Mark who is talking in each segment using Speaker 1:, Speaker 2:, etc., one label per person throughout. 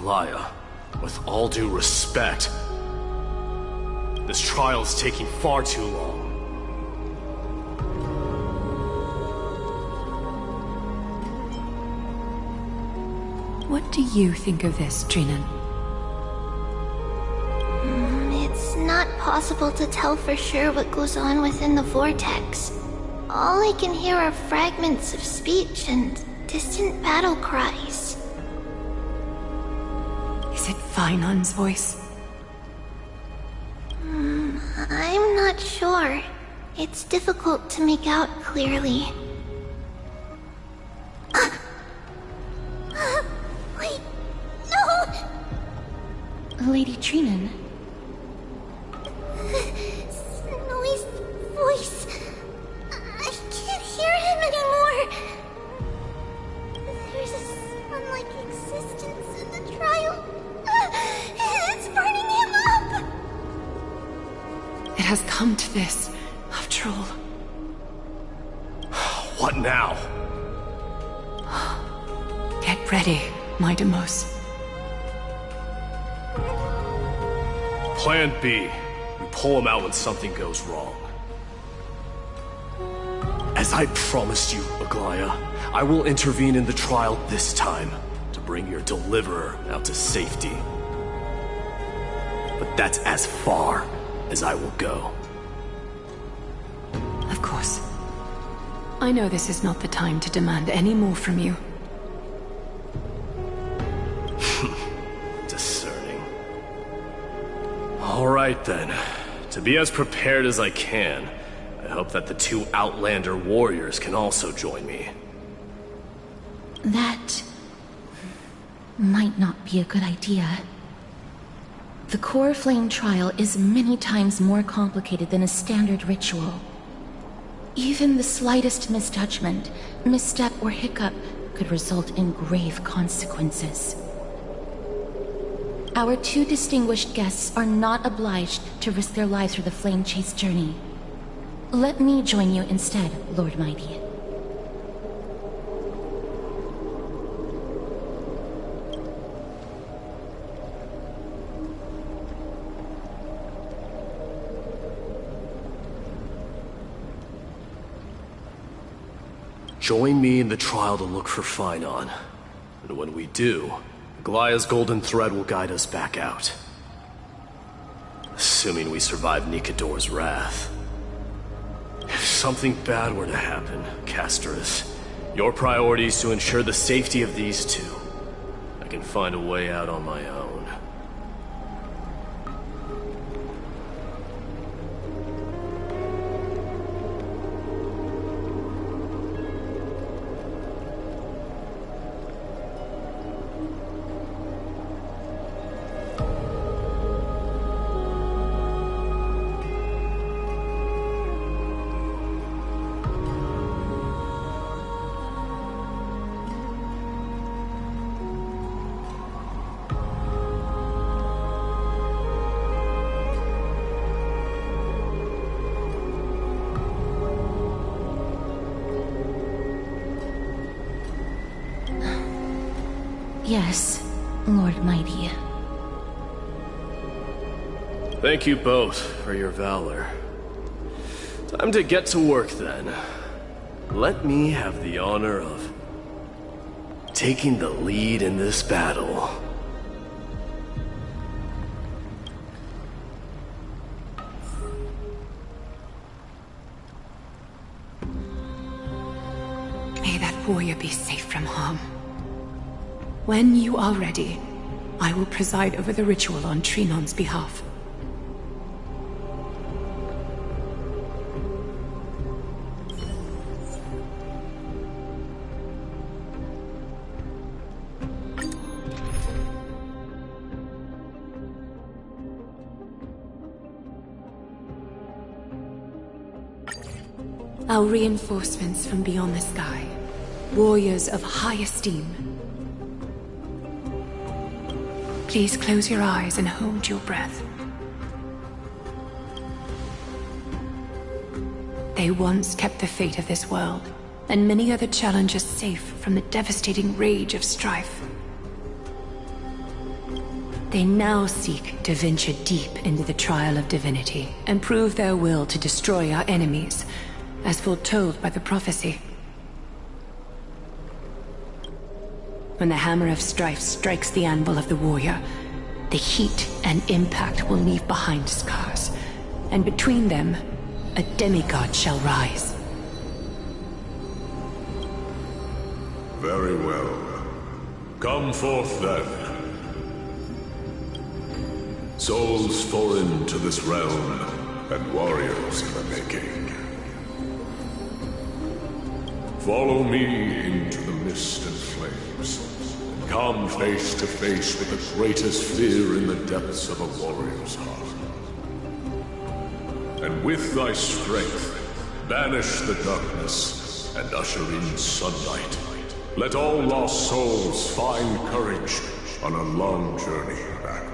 Speaker 1: Aglaya, with all due respect, this trial is taking far too long.
Speaker 2: What do you think of this, Trinan?
Speaker 3: It's not possible to tell for sure what goes on within the vortex. All I can hear are fragments of speech and distant battle cries.
Speaker 2: Is it Vainon's voice?
Speaker 3: I'm not sure. It's difficult to make out clearly. Wait, no!
Speaker 4: Lady Trinan.
Speaker 3: Snowy's voice. I can't hear him anymore. There's a sun-like existence in the trial. It's burning him up!
Speaker 2: It has come to this, after all.
Speaker 1: What now?
Speaker 2: Get ready, my Deimos.
Speaker 1: Plan B. We pull him out when something goes wrong. As I promised you, Aglaya, I will intervene in the trial this time to bring your deliverer out to safety. But that's as far as I will go.
Speaker 2: Of course. I know this is not the time to demand any more from you.
Speaker 1: Discerning. All right then. To be as prepared as I can, I hope that the two Outlander warriors can also join me.
Speaker 4: That might not be a good idea. The Core Flame trial is many times more complicated than a standard ritual. Even the slightest misjudgment, misstep, or hiccup could result in grave consequences. Our two distinguished guests are not obliged to risk their lives for the Flame Chase journey. Let me join you instead, Lord Mighty.
Speaker 1: Join me in the trial to look for Fainon. And when we do, Aglaya's golden thread will guide us back out. Assuming we survive Nikador's wrath. If something bad were to happen, Casterus, your priority is to ensure the safety of these two. I can find a way out on my own.
Speaker 4: Yes, Lord Mighty.
Speaker 1: Thank you both for your valor. Time to get to work then. Let me have the honor of taking the lead in this battle.
Speaker 2: May that warrior be safe from harm. When you are ready, I will preside over the ritual on Trinon's behalf. Our reinforcements from beyond the sky, warriors of high esteem. Please close your eyes and hold your breath. They once kept the fate of this world, and many other challenges safe from the devastating rage of strife. They now seek to venture deep into the trial of divinity and prove their will to destroy our enemies, as foretold by the prophecy. When the Hammer of Strife strikes the anvil of the warrior, the heat and impact will leave behind scars, and between them, a demigod shall rise.
Speaker 5: Very well. Come forth then. Souls foreign to this realm, and warriors in the making. Follow me into the mist and flames, and come face to face with the greatest fear in the depths of a warrior's heart. And with thy strength, banish the darkness and usher in sunlight. Let all lost souls find courage on a long journey back home.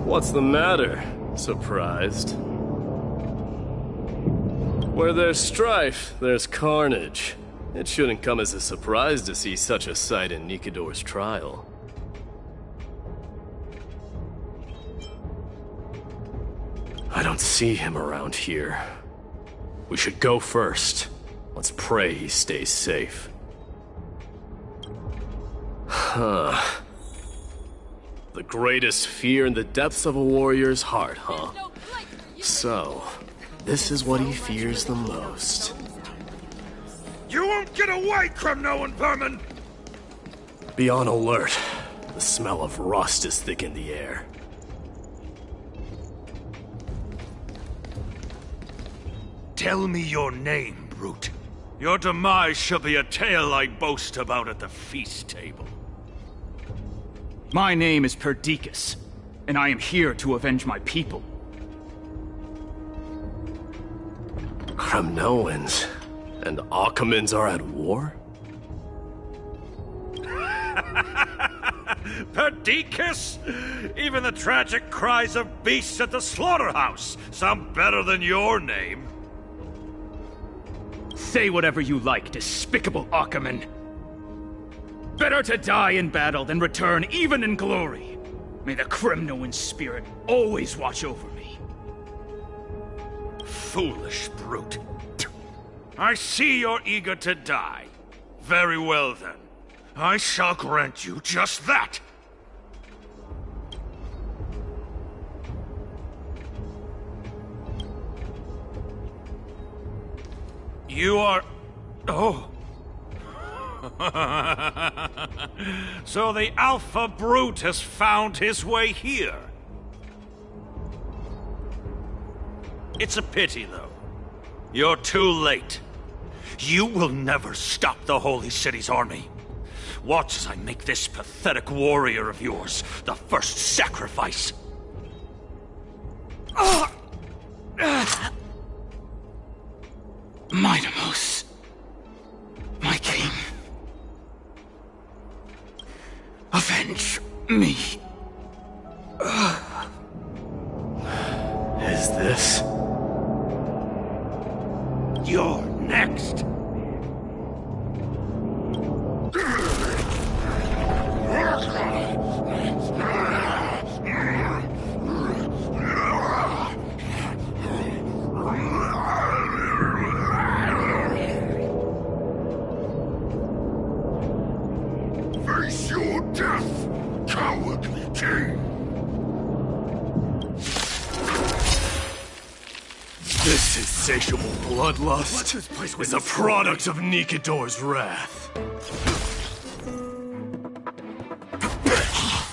Speaker 1: What's the matter? Surprised? Where there's strife, there's carnage. It shouldn't come as a surprise to see such a sight in Nikador's trial. I don't see him around here. We should go first. Let's pray he stays safe. Huh. The greatest fear in the depths of a warrior's heart, huh? So, this is what he fears the most.
Speaker 6: You won't get away, Crumnoan vermin!
Speaker 1: Be on alert. The smell of rust is thick in the air.
Speaker 6: Tell me your name, brute. Your demise shall be a tale I boast about at the feast table.
Speaker 7: My name is Perdiccas, and I am here to avenge my people.
Speaker 1: Crumnoans and Achaemons are at war?
Speaker 6: Perdiccas? Even the tragic cries of beasts at the slaughterhouse sound better than your name.
Speaker 7: Say whatever you like, despicable Achaemon. Better to die in battle than return even in glory. May the Crumnoan spirit always watch over me.
Speaker 6: Foolish brute. I see you're eager to die. Very well then. I shall grant you just that. You are... Oh. So the Alpha Brute has found his way here. It's a pity, though. You're too late. You will never stop the Holy City's army. Watch as I make this pathetic warrior of yours the first sacrifice.
Speaker 7: Mightimos, my king. Avenge me.
Speaker 1: Is this?
Speaker 6: You're next.
Speaker 5: Face your death, cowardly king!
Speaker 1: This insatiable bloodlust is a product of Nikador's wrath.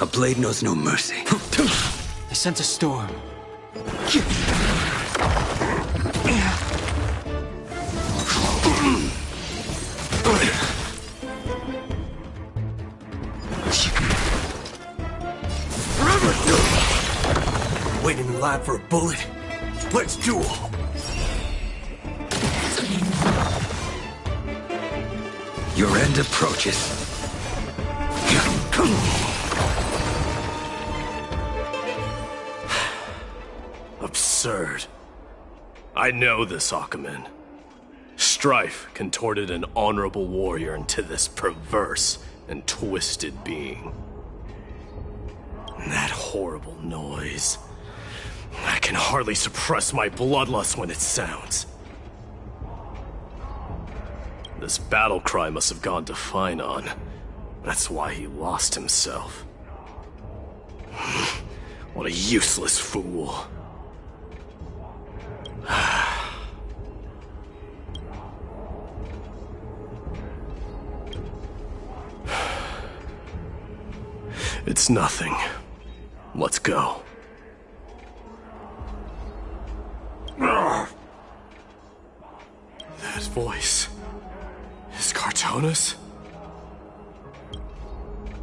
Speaker 8: A blade knows no mercy.
Speaker 9: I sense a storm.
Speaker 8: Waiting in line for a bullet? Let's duel! Your end approaches.
Speaker 1: Absurd. I know this, Akumen. Strife contorted an honorable warrior into this perverse and twisted being. And that horrible noise. I can hardly suppress my bloodlust when it sounds. This battle cry must have gone to Finon. That's why he lost himself. What a useless fool. It's nothing. Let's go. That voice is Cartonis?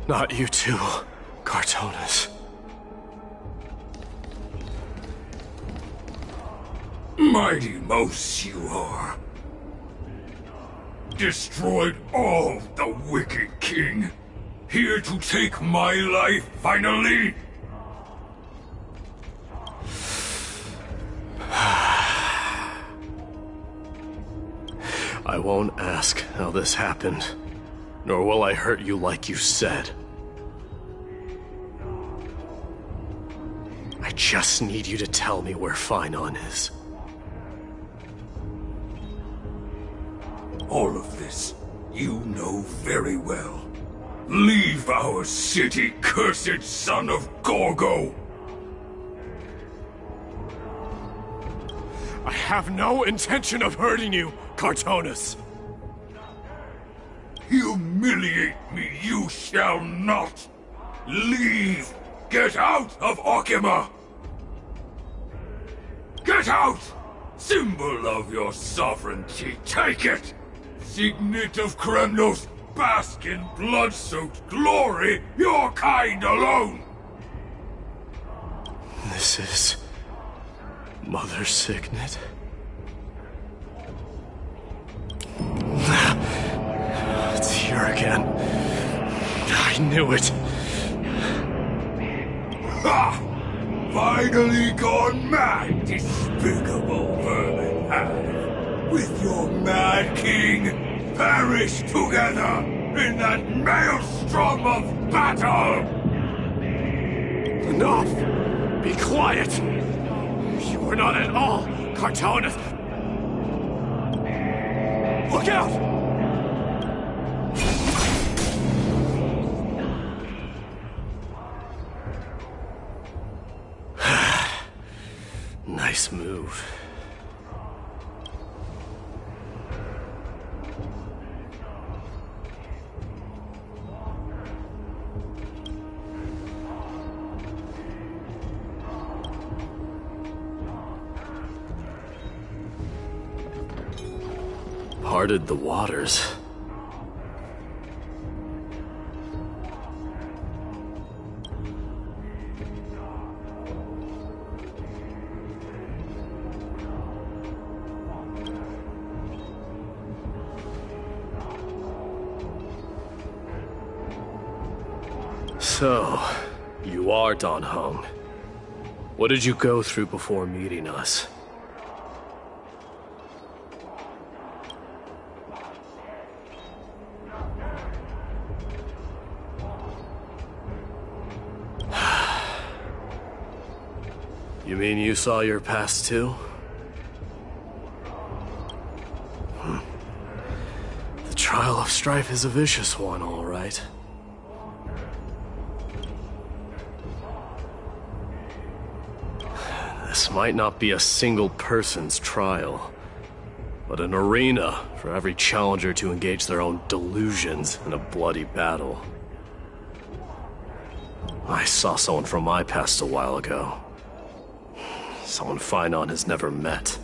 Speaker 1: Not you too, Cartonis.
Speaker 5: Mighty Mouse you are. Destroyed all the wicked king. Here to take my life, finally!
Speaker 1: I won't ask how this happened, nor will I hurt you like you said. I just need you to tell me where Finon is.
Speaker 5: All of this, you know very well. Leave our city, cursed son of Gorgo!
Speaker 1: I have no intention of hurting you, Cartonis.
Speaker 5: Humiliate me you shall not! Leave! Get out of Okima! Get out! Symbol of your sovereignty, take it! Signet of Kremnos, bask in blood-soaked glory, your kind alone!
Speaker 1: This is... Mother Signet? It's here again. I knew it.
Speaker 5: Ha! Finally gone mad, despicable vermin have. With your mad king, perish together in that maelstrom of battle!
Speaker 1: Enough! Be quiet! You are not at all Cartonis! Look out! Nice move. Parted the waters. So, you are Dan Heng. What did you go through before meeting us? You mean you saw your past too? The trial of Strife is a vicious one, all right. This might not be a single person's trial, but an arena for every challenger to engage their own delusions in a bloody battle. I saw someone from my past a while ago. Someone Finon has never met.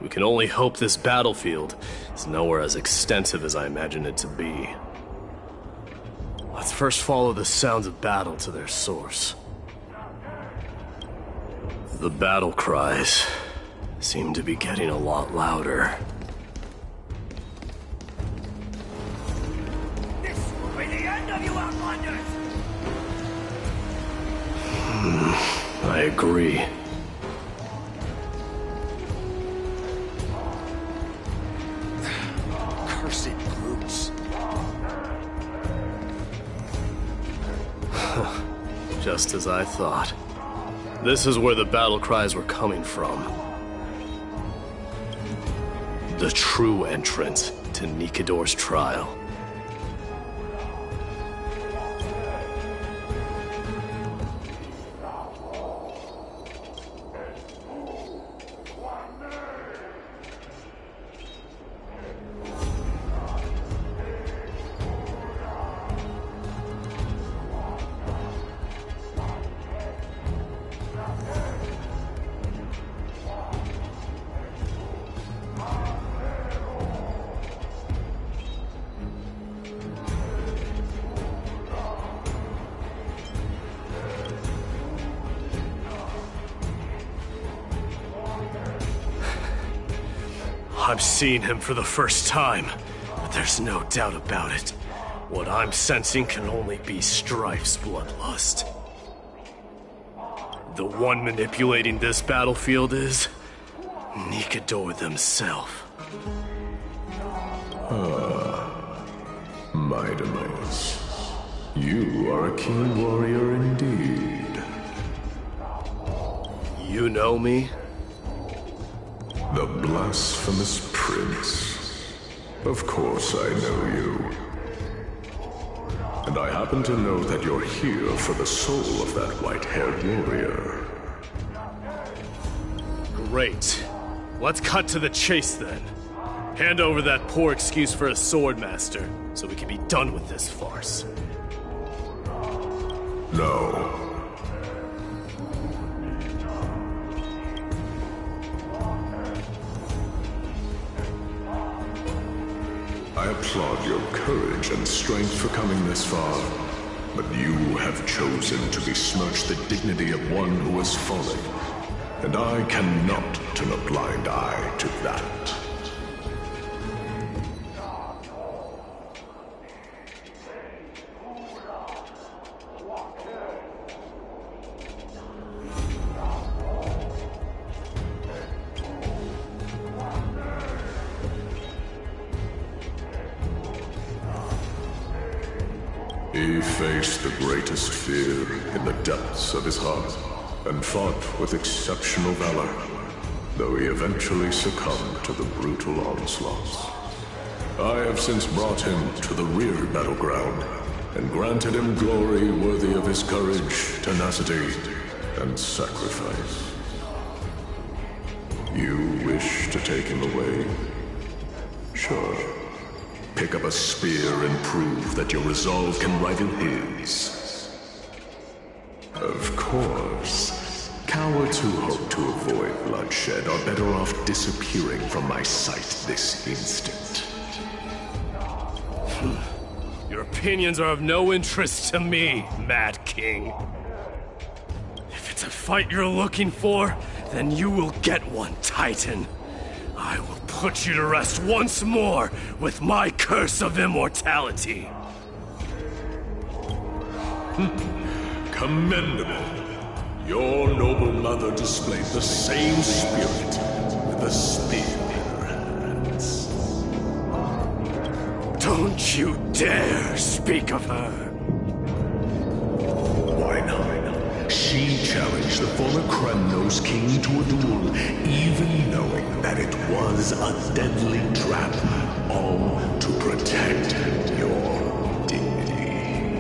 Speaker 1: We can only hope this battlefield is nowhere as extensive as I imagined it to be. Let's first follow the sounds of battle to their source. The battle cries seem to be getting a lot louder.
Speaker 10: This will be the end of you, Outlanders!
Speaker 1: I agree.
Speaker 10: Cursed brutes.
Speaker 1: Just as I thought. This is where the battle cries were coming from. The true entrance to Nikador's trial. I'm seeing him for the first time, but there's no doubt about it. What I'm sensing can only be Strife's bloodlust. The one manipulating this battlefield is Nikador themselves.
Speaker 5: Mightimus, you are a keen warrior indeed.
Speaker 1: You know me?
Speaker 5: The blasphemous prince. Of course I know you. And I happen to know that you're here for the soul of that white-haired warrior.
Speaker 1: Great. Let's cut to the chase then. Hand over that poor excuse for a swordmaster, so we can be done with this farce.
Speaker 5: No. I applaud your courage and strength for coming this far, but you have chosen to besmirch the dignity of one who has fallen, and I cannot turn a blind eye to that. He faced the greatest fear in the depths of his heart, and fought with exceptional valor, though he eventually succumbed to the brutal onslaughts. I have since brought him to the rear battleground, and granted him glory worthy of his courage, tenacity, and sacrifice. You wish to take him away? Sure. Pick up a spear and prove that your resolve can rival his. Of course, cowards who hope to avoid bloodshed are better off disappearing from my sight this instant.
Speaker 1: Your opinions are of no interest to me, Mad King. If it's a fight you're looking for, then you will get one, Titan. I will put you to rest once more with my curse of immortality.
Speaker 5: Commendable. Your noble mother displayed the same spirit with a spear in her hands.
Speaker 1: Don't you dare speak of her.
Speaker 5: Why not? She challenged the former Kremnos king to a duel, even knowing that it was a deadly trap, all to protect your dignity.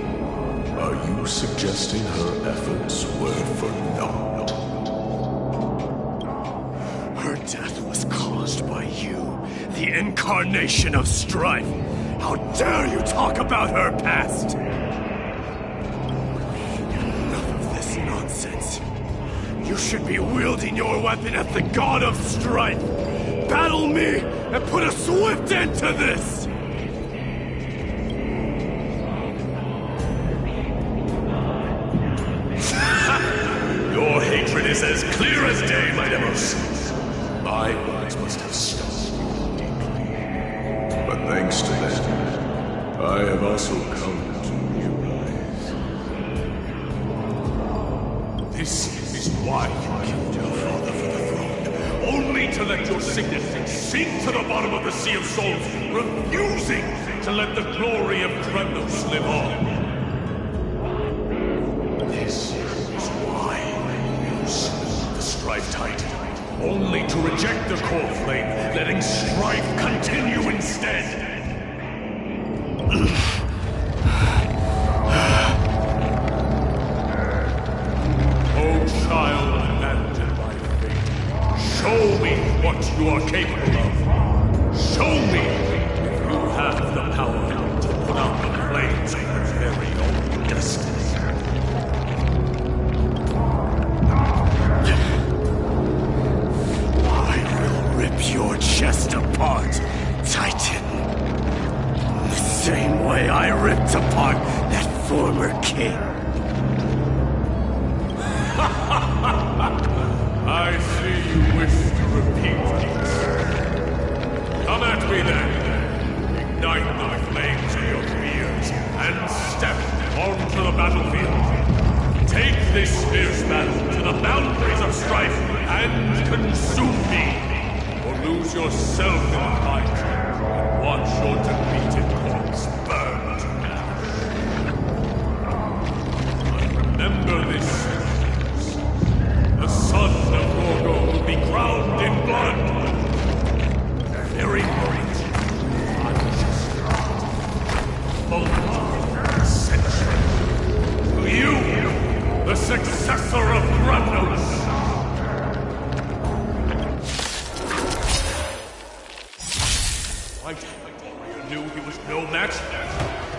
Speaker 5: Are you suggesting her efforts were for naught?
Speaker 1: Her death was caused by you, the incarnation of strife. How dare you talk about her past? Nonsense. You should be wielding your weapon at the god of strife. Battle me and put a swift end to this!
Speaker 5: is as clear as day, my Demos. My words must have stung you deeply. But thanks to them, I have also come to realize. This is why you killed your father for the throne. Only to let your signet sink to the bottom of the Sea of Souls, refusing to let the glory of Kremnos live on. This is why you slew the Strife Titan. Only to reject the core flame, letting strife continue instead. Oh, child abandoned by fate, show me what you are capable of. Show me if you have the power to put out the flames of your very own destiny. Your chest apart, Titan. The same way I ripped apart that former king. I see you wish to repeat this. Come at me then. Ignite the flames of your fears and step onto the battlefield. Take this fierce battle to the boundaries of strife and consume me. Lose yourself in the fight, and watch your defeated corpse burn to ash. But remember this, the son of Gorgo will be crowned in blood. The very moment moment of ascension. To you, the successor of Kremnos. You knew he was no match,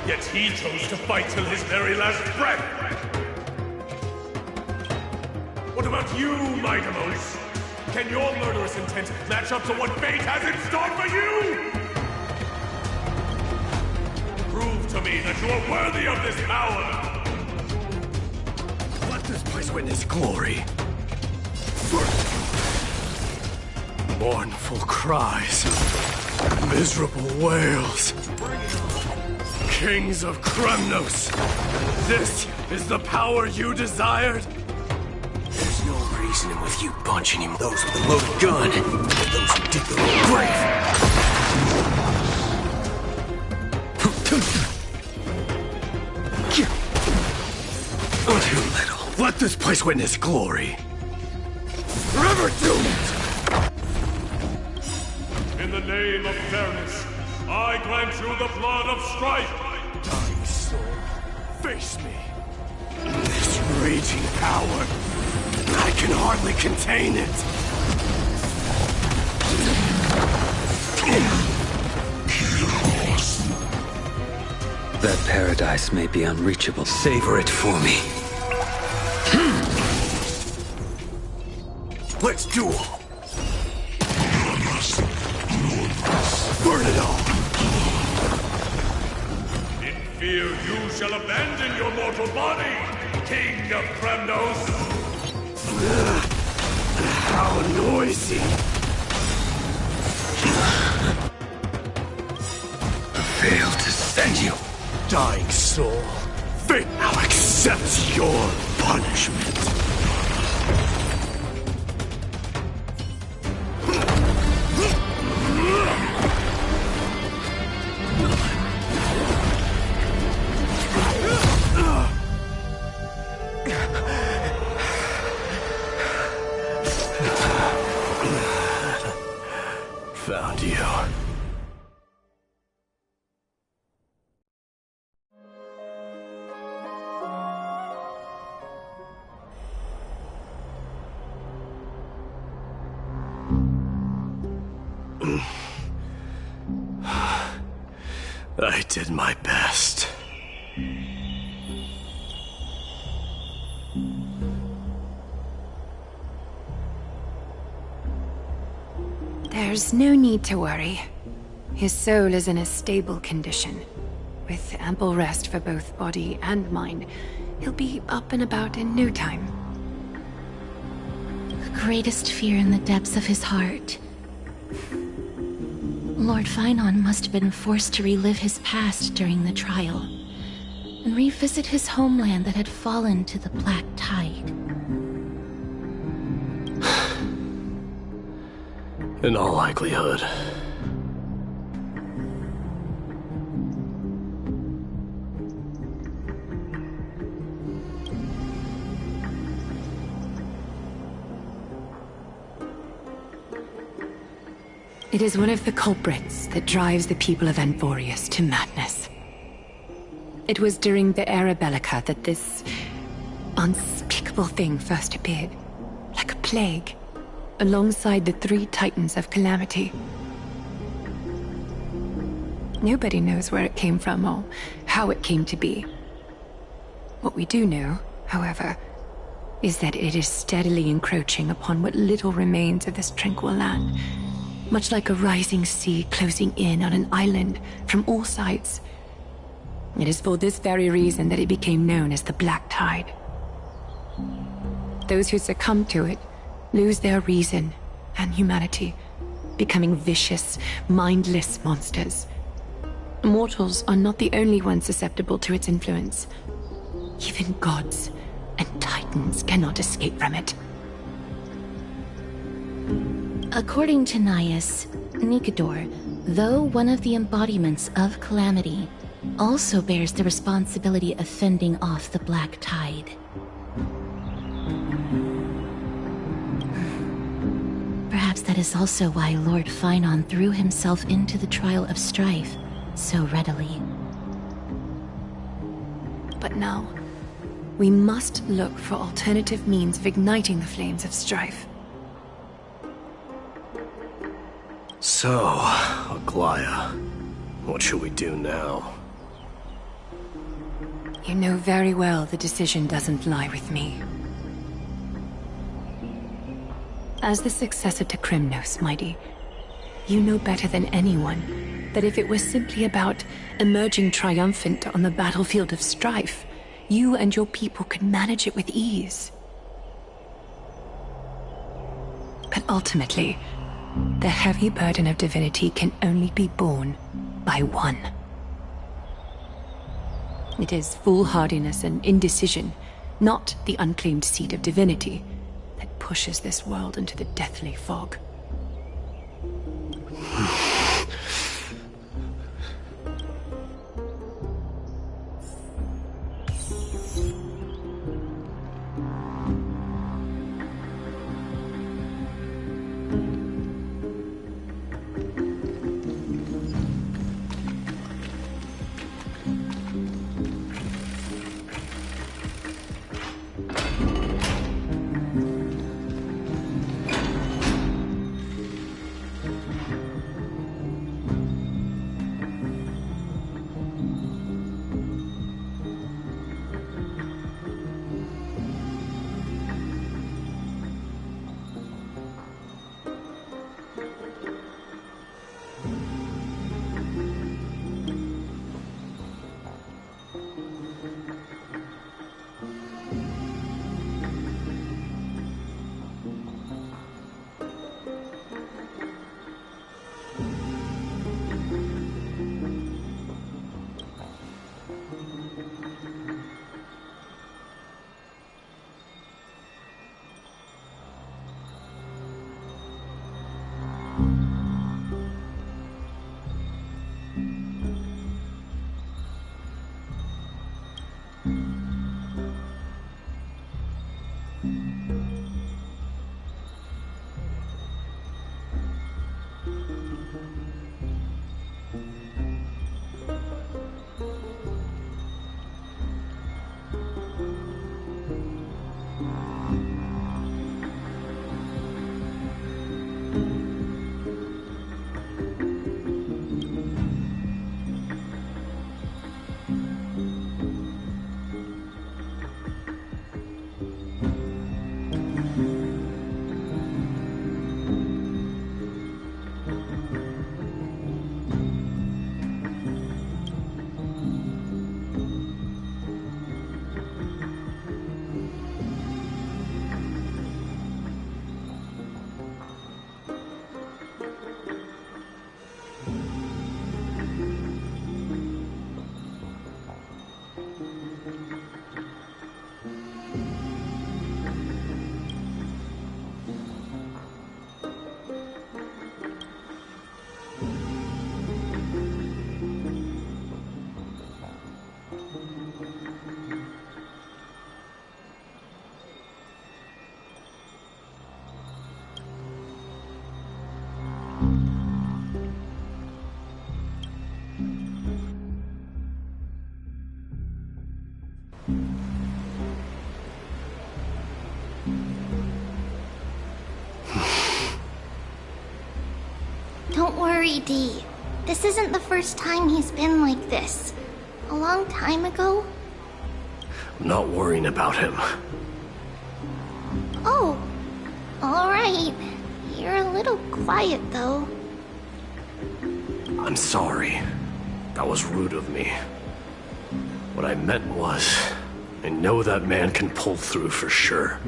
Speaker 5: yet he chose to fight till his very last breath. What about you, Maidamos? Can your murderous intent match up to what fate has in store for you? Prove to me that you are worthy of this power. Let this place witness glory. Mournful cries. Miserable wails. Kings of Kremnos, this is the power you desired?
Speaker 8: There's no reasoning with you bunching him. Those with a loaded gun, and those who dig their own grave. Too little.
Speaker 5: Let this place witness glory. Forever doomed! In the name of fairness, I grant you the blood of strife. Dying soul, face me. This raging power, I can hardly contain it.
Speaker 8: That paradise may be unreachable. Savor it for me.
Speaker 5: Let's duel. Burn it all! In fear you shall abandon your mortal body, King of Kremnos! How noisy!
Speaker 8: I failed to send you.
Speaker 5: Dying soul, fate now accepts your punishment. Found you. I did my best.
Speaker 2: There's no need to worry. His soul is in a stable condition. With ample rest for both body and mind, he'll be up and about in no time.
Speaker 4: greatest fear in the depths of his heart. Lord Finon must have been forced to relive his past during the trial, and revisit his homeland that had fallen to the Black Tide.
Speaker 1: In all likelihood.
Speaker 2: It is one of the culprits that drives the people of Anvorius to madness. It was during the Era Bellica that this unspeakable thing first appeared, like a plague, alongside the 3 Titans of Calamity. Nobody knows where it came from or how it came to be. What we do know, however, is that it is steadily encroaching upon what little remains of this tranquil land, much like a rising sea closing in on an island from all sides. It is for this very reason that it became known as the Black Tide. Those who succumb to it lose their reason and humanity, becoming vicious, mindless monsters. Mortals are not the only ones susceptible to its influence. Even gods and titans cannot escape from it.
Speaker 4: According to Naius, Nikador, though one of the embodiments of Calamity, also bears the responsibility of fending off the Black Tide. Perhaps that is also why Lord Finon threw himself into the trial of strife so readily.
Speaker 2: But now, we must look for alternative means of igniting the flames of strife.
Speaker 1: So, Aglaya, what should we do now?
Speaker 2: You know very well the decision doesn't lie with me. As the successor to Krymnos, Mighty, you know better than anyone that if it was simply about emerging triumphant on the battlefield of strife, you and your people could manage it with ease. But ultimately, the heavy burden of divinity can only be borne by one. It is foolhardiness and indecision, not the unclaimed seat of divinity, that pushes this world into the deathly fog.
Speaker 3: Don't worry, Dee. This isn't the first time he's been like this. A long time ago.
Speaker 1: I'm not worrying about him.
Speaker 3: Oh, alright. You're a little quiet, though.
Speaker 1: I'm sorry. That was rude of me. What I meant was, I know that man can pull through for sure.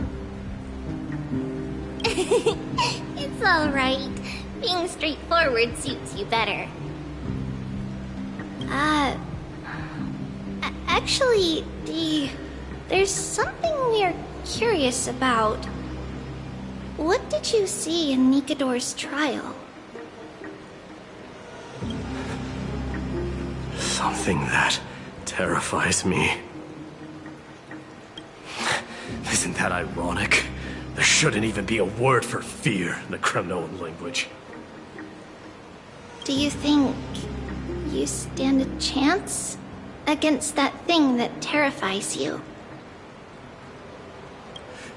Speaker 3: It's alright. Being straightforward suits you better. Actually, there's something we're curious about. What did you see in Nikador's trial?
Speaker 1: Something that terrifies me. Isn't that ironic? There shouldn't even be a word for fear in the Kremnoan language.
Speaker 3: Do you think you stand a chance against that thing that terrifies you?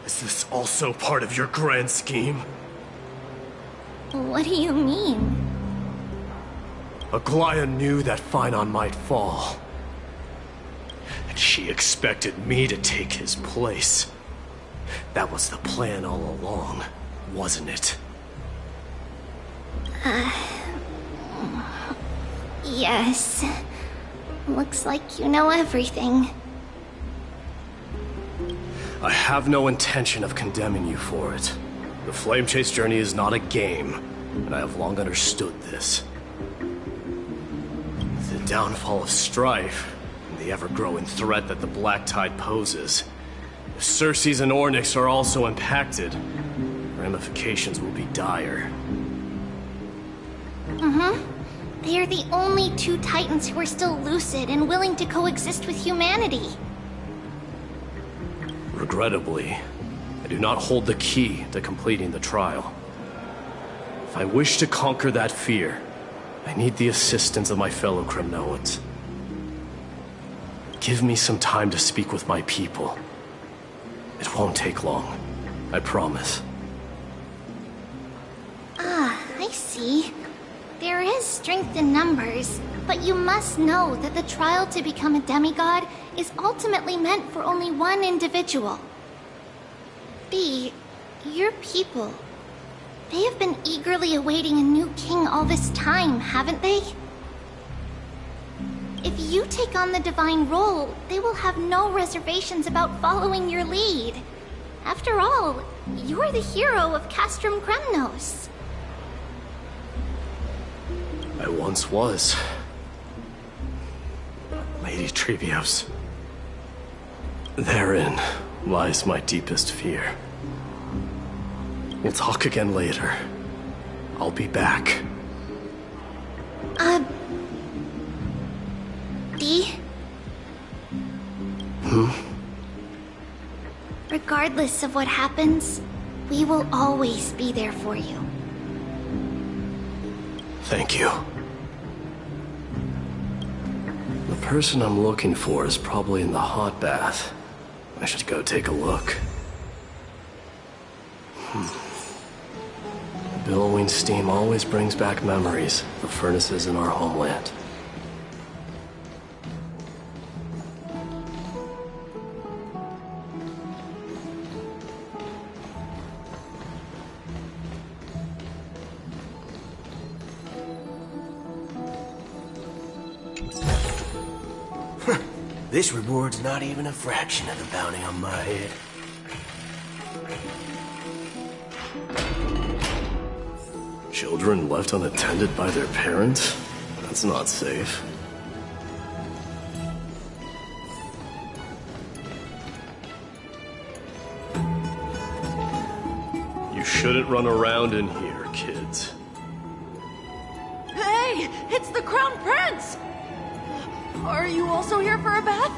Speaker 1: Is this also part of your grand scheme?
Speaker 3: What do you mean?
Speaker 1: Aglaya knew that Phynon might fall. And she expected me to take his place. That was the plan all along, wasn't it?
Speaker 3: Yes. Looks like you know everything.
Speaker 1: I have no intention of condemning you for it. The Flame Chase journey is not a game, and I have long understood this. The downfall of Strife, and the ever-growing threat that the Black Tide poses. If Circes and Ornyx are also impacted, ramifications will be dire.
Speaker 3: They are the only two Titans who are still lucid and willing to coexist with humanity.
Speaker 1: Regrettably, I do not hold the key to completing the trial. If I wish to conquer that fear, I need the assistance of my fellow Kremnoans. Give me some time to speak with my people. It won't take long, I promise.
Speaker 3: I see. There is strength in numbers, but you must know that the trial to become a demigod is ultimately meant for only one individual. Your people. They have been eagerly awaiting a new king all this time, haven't they? If you take on the divine role, they will have no reservations about following your lead. After all, you're the hero of Castrum Kremnos.
Speaker 1: I once was. Lady Trebios. Therein lies my deepest fear. We'll talk again later. I'll be back.
Speaker 3: Dee? Regardless of what happens, we will always be there for you.
Speaker 1: Thank you. The person I'm looking for is probably in the hot bath. I should go take a look. Billowing steam always brings back memories of furnaces in our homeland.
Speaker 8: This reward's not even a fraction of the bounty on my head.
Speaker 1: Children left unattended by their parents? That's not safe. You shouldn't run around in here, kids.
Speaker 11: Hey! It's the Crown Prince! Are you also here for a bath?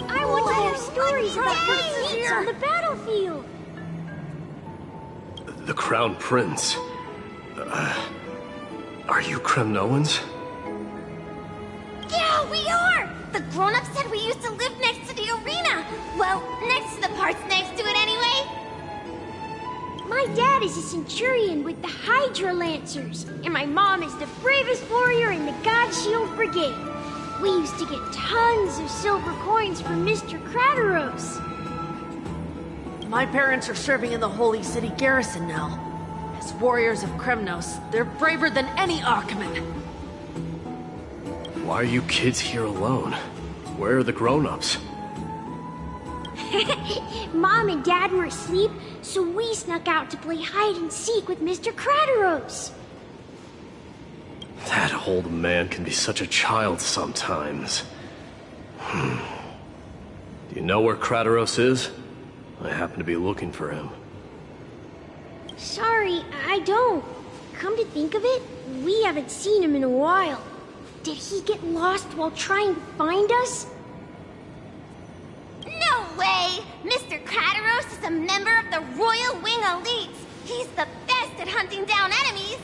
Speaker 3: I want to hear stories about princes on the battlefield.
Speaker 1: The Crown Prince. Are you Kremnoans?
Speaker 3: Yeah, we are! The grown-ups said we used to live next to the arena. Well, next to the parts next to it anyway. My dad
Speaker 12: dad is a centurion with the Hydra Lancers, and my mom is the bravest warrior in the God Shield Brigade. We used to get tons of silver coins from Mr. Crateros.
Speaker 11: My parents are serving in the Holy City garrison now. As warriors of Kremnos, they're braver than any Archiman.
Speaker 1: Why are you kids here alone? Where are the grown-ups?
Speaker 12: Mom and Dad were asleep, so we snuck out to play hide and seek with Mr. Crateros.
Speaker 1: That old man can be such a child sometimes. Do you know where Crateros is? I happen to be looking for him.
Speaker 12: Sorry, I don't. Come to think of it, we haven't seen him in a while. Did he get lost while trying to find us?
Speaker 3: No way! Mr. Crateros is a member of the Royal Wing Elites. He's the best at hunting down enemies.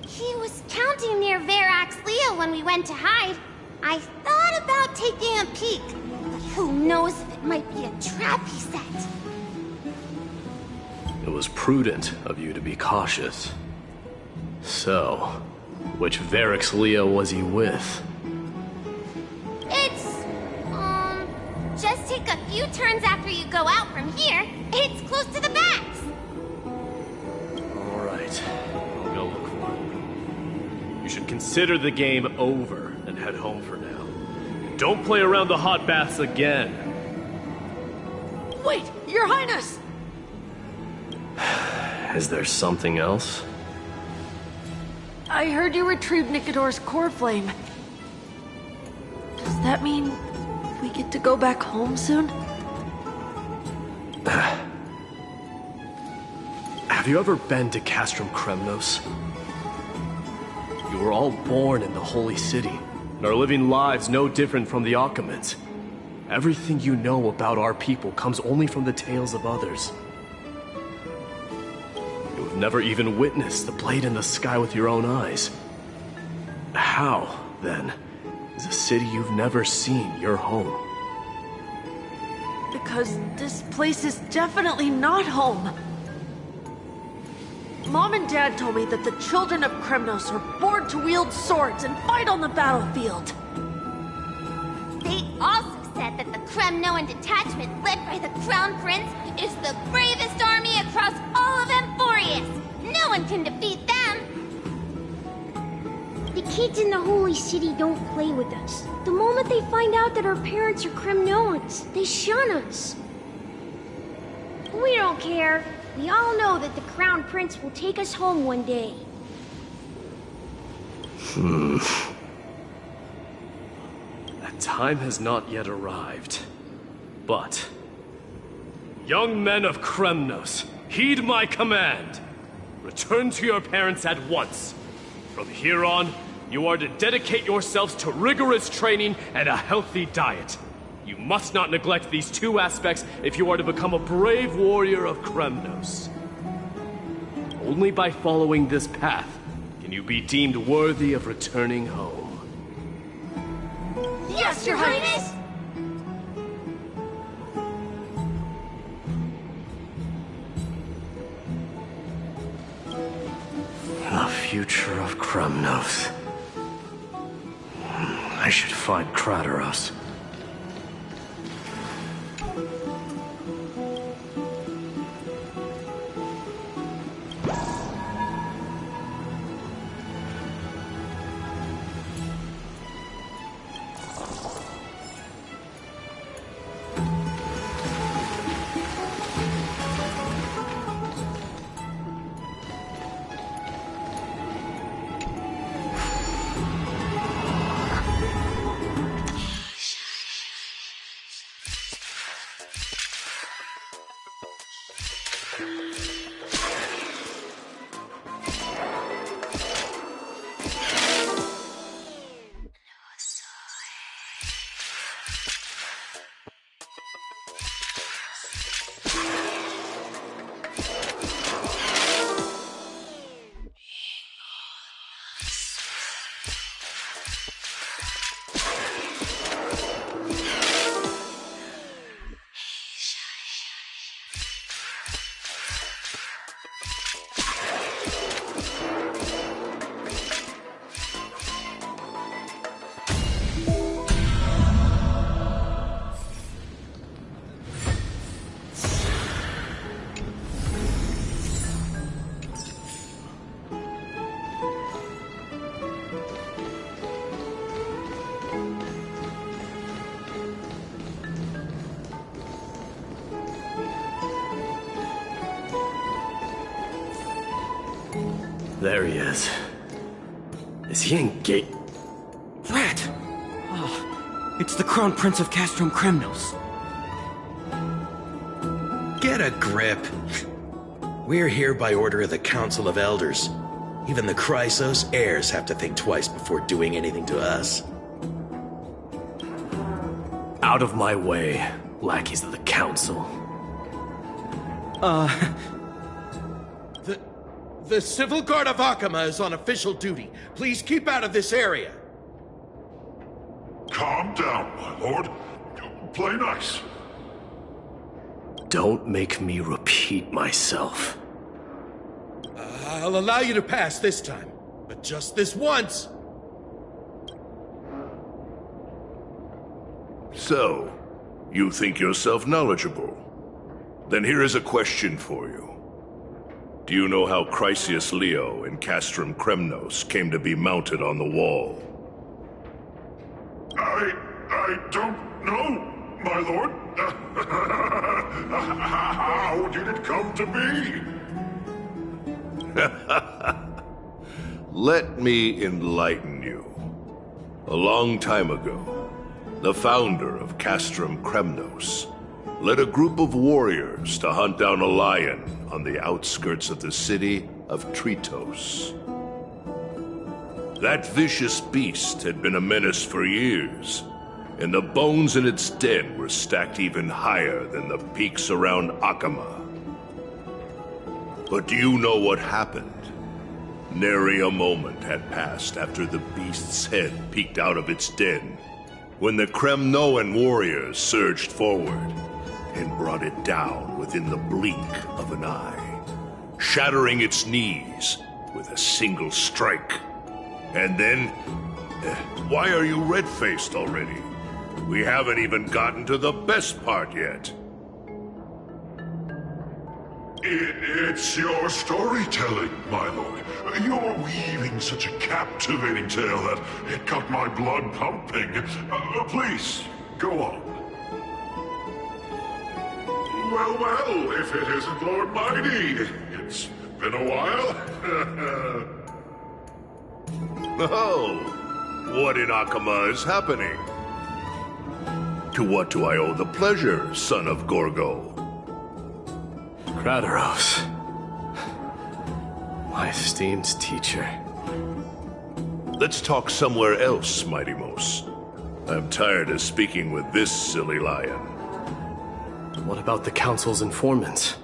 Speaker 3: He was counting near Verax Leo when we went to hide. I thought about taking a peek, but who knows if it might be a trap he set.
Speaker 1: It was prudent of you to be cautious. So, which Verax Leo was he with?
Speaker 3: It's, just take a few turns after you go out from here. It's close to the backs.
Speaker 1: All right, I'll go look for him. You should consider the game over and head home for now. Don't play around the hot baths again.
Speaker 11: Wait, Your Highness!
Speaker 1: Is there something else?
Speaker 11: I heard you retrieved Nikador's core flame. Does that mean we get to go back home soon?
Speaker 1: Have you ever been to Castrum Kremnos? You were all born in the Holy City, and are living lives no different from the Achaemenids. Everything you know about our people comes only from the tales of others. You have never even witnessed the blade in the sky with your own eyes. How, then, is a city you've never seen your home?
Speaker 11: Because this place is definitely not home. Mom and Dad told me that the children of Kremnos are born to wield swords and fight on the battlefield.
Speaker 3: They also said that the Kremnoan detachment led by the Crown Prince is the bravest army across all of Amphorius. No one can defeat them.
Speaker 12: The kids in the Holy City don't play with us. The moment they find out that our parents are Kremnoans, they shun us. We don't care. We all know that the Crown Prince will take us home one day.
Speaker 1: That time has not yet arrived. But, young men of Kremnos, heed my command. Return to your parents at once. From here on, you are to dedicate yourselves to rigorous training and a healthy diet. You must not neglect these two aspects if you are to become a brave warrior of Kremnos. Only by following this path can you be deemed worthy of returning home.
Speaker 12: Yes, Your Highness!
Speaker 1: The future of Kremnos. I should find Crateros. There he is. Is he engaged?
Speaker 9: Rat! Oh, it's the Crown Prince of Castrum Kremnos.
Speaker 13: Get a grip. We're here by order of the Council of Elders. Even the Chrysos heirs have to think twice before doing anything to us.
Speaker 1: Out of my way, lackeys of the Council.
Speaker 13: The Civil Guard of Akama is on official duty. Please keep out of this area.
Speaker 5: Calm down, my lord. Play nice.
Speaker 1: Don't make me repeat myself.
Speaker 13: I'll allow you to pass this time, but just this once.
Speaker 5: So, you think yourself knowledgeable? Then here is a question for you. Do you know how Chrysius Leo in Castrum Kremnos came to be mounted on the wall? I don't know, my lord. How did it come to be? Let me enlighten you. A long time ago, the founder of Castrum Kremnos led a group of warriors to hunt down a lion on the outskirts of the city of Tritos. That vicious beast had been a menace for years, and the bones in its den were stacked even higher than the peaks around Akama. But do you know what happened? Nary a moment had passed after the beast's head peeked out of its den, when the Kremnoan warriors surged forward and brought it down within the blink of an eye, shattering its knees with a single strike. And then... why are you red-faced already? We haven't even gotten to the best part yet. It's your storytelling, my lord. You're weaving such a captivating tale that it got my blood pumping. Please, go on. Well, if it isn't Lord Mighty. It's been a while. Oh, what in Akama is happening? To what do I owe the pleasure, son of Gorgo?
Speaker 1: Kratoros. My esteemed teacher.
Speaker 5: Let's talk somewhere else, Mighty Mos. I'm tired of speaking with this silly lion.
Speaker 1: What about the Council's informants?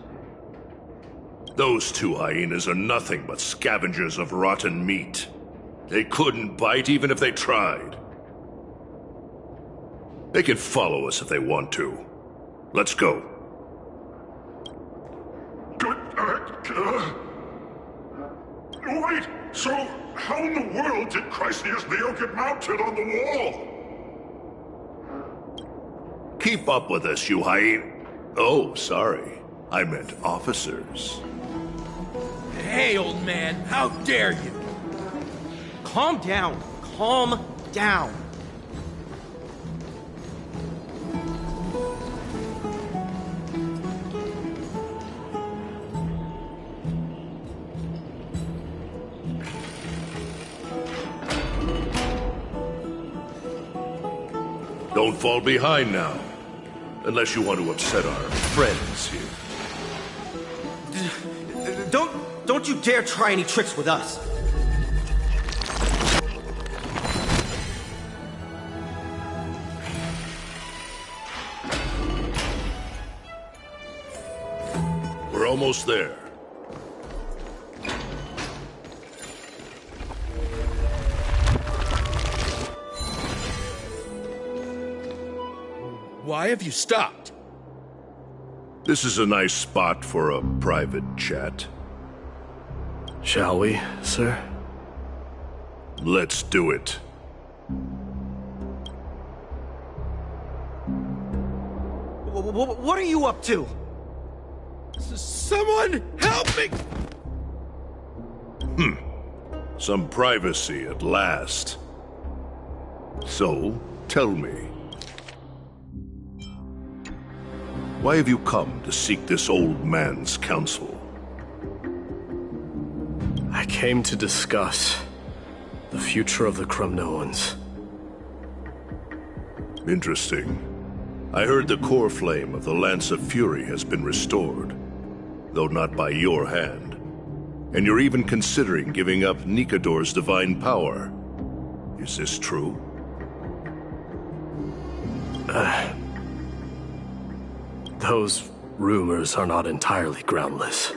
Speaker 5: Those two hyenas are nothing but scavengers of rotten meat. They couldn't bite even if they tried. They can follow us if they want to. Let's go. Wait, so how in the world did Chrysius Leo get mounted on the wall? Keep up with us, you hyena. Oh, sorry. I meant officers.
Speaker 13: Hey, old man, how dare you?
Speaker 9: Calm down. Calm down.
Speaker 5: Don't fall behind now. Unless you want to upset our friends here.
Speaker 9: Don't you dare try any tricks with us.
Speaker 5: We're almost there.
Speaker 13: Why have you stopped?
Speaker 5: This is a nice spot for a private chat.
Speaker 1: Shall we, sir?
Speaker 5: Let's do it.
Speaker 9: What are you up to?
Speaker 13: Someone help me!
Speaker 5: Some privacy at last. So, tell me. Why have you come to seek this old man's counsel?
Speaker 1: I came to discuss the future of the Kremnoans.
Speaker 5: Interesting. I heard the core flame of the Lance of Fury has been restored, though not by your hand. And you're even considering giving up Nikador's divine power. Is this true?
Speaker 1: Those rumors are not entirely groundless.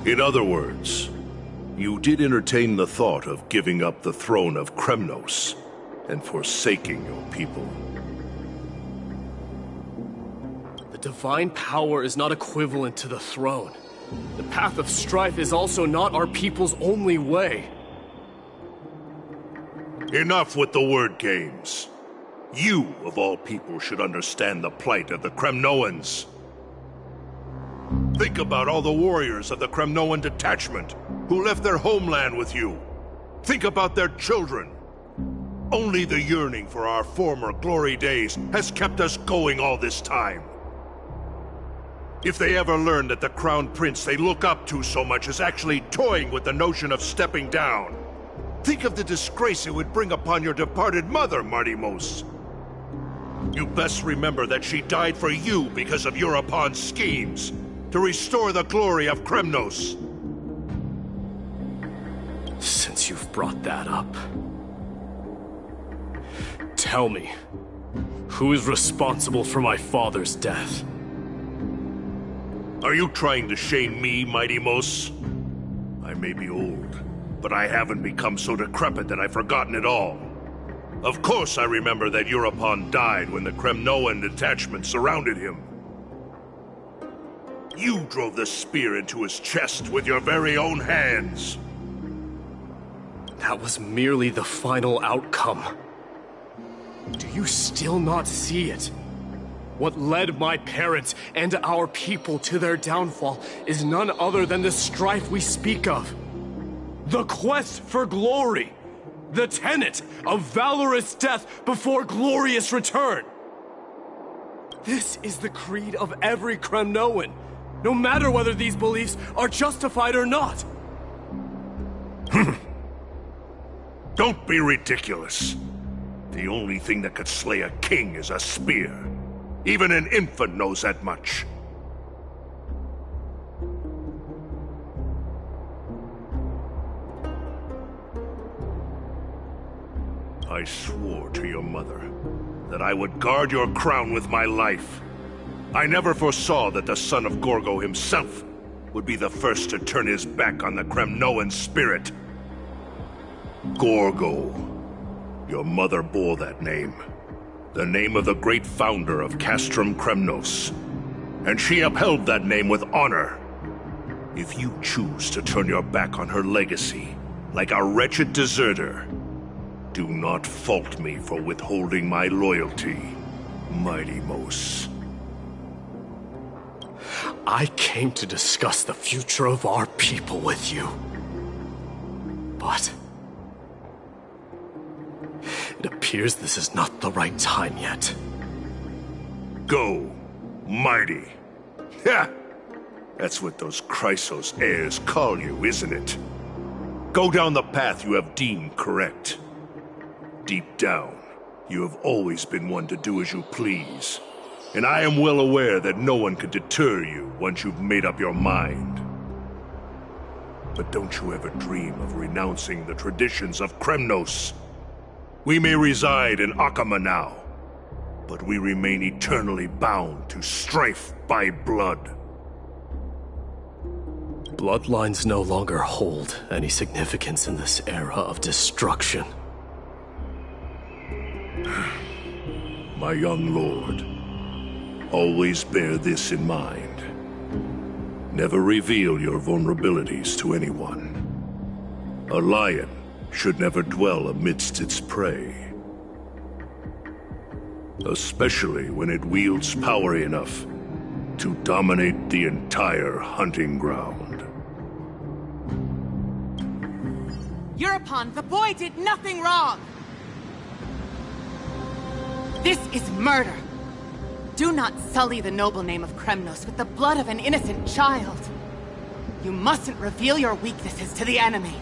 Speaker 5: In other words, you did entertain the thought of giving up the throne of Kremnos and forsaking your people.
Speaker 1: The divine power is not equivalent to the throne. The path of strife is also not our people's only way.
Speaker 5: Enough with the word games. You, of all people, should understand the plight of the Kremnoans. Think about all the warriors of the Kremnoan detachment who left their homeland with you. Think about their children. Only the yearning for our former glory days has kept us going all this time. If they ever learn that the Crown Prince they look up to so much is actually toying with the notion of stepping down, think of the disgrace it would bring upon your departed mother, Martimos. You best remember that she died for you because of Europon's schemes to restore the glory of Kremnos.
Speaker 1: Since you've brought that up, tell me, who is responsible for my father's death?
Speaker 5: Are you trying to shame me, Martimos? I may be old, but I haven't become so decrepit that I've forgotten it all. Of course I remember that Europon died when the Kremnoan detachment surrounded him. You drove the spear into his chest with your very own hands.
Speaker 1: That was merely the final outcome. Do you still not see it? What led my parents and our people to their downfall is none other than the strife we speak of. The quest for glory. The tenet of valorous death before glorious return. This is the creed of every Kremnoan, no matter whether these beliefs are justified or not.
Speaker 5: Don't be ridiculous. The only thing that could slay a king is a spear. Even an infant knows that much. I swore to your mother that I would guard your crown with my life. I never foresaw that the son of Gorgo himself would be the first to turn his back on the Kremnoan spirit. Gorgo. Your mother bore that name. The name of the great founder of Castrum Kremnos. And she upheld that name with honor. If you choose to turn your back on her legacy, like a wretched deserter, do not fault me for withholding my loyalty, Martimos.
Speaker 1: I came to discuss the future of our people with you. But it appears this is not the right time yet.
Speaker 5: Go, mighty. Ha! That's what those Chrysos heirs call you, isn't it? Go down the path you have deemed correct. Deep down, you have always been one to do as you please. And I am well aware that no one could deter you once you've made up your mind. But don't you ever dream of renouncing the traditions of Kremnos. We may reside in Akama now, but we remain eternally bound to strife by blood.
Speaker 1: Bloodlines no longer hold any significance in this era of destruction.
Speaker 5: My young lord, always bear this in mind. Never reveal your vulnerabilities to anyone. A lion should never dwell amidst its prey. Especially when it wields power enough to dominate the entire hunting ground.
Speaker 14: Europon, the boy did nothing wrong! This is murder! Do not sully the noble name of Kremnos with the blood of an innocent child! You mustn't reveal your weaknesses to the enemy.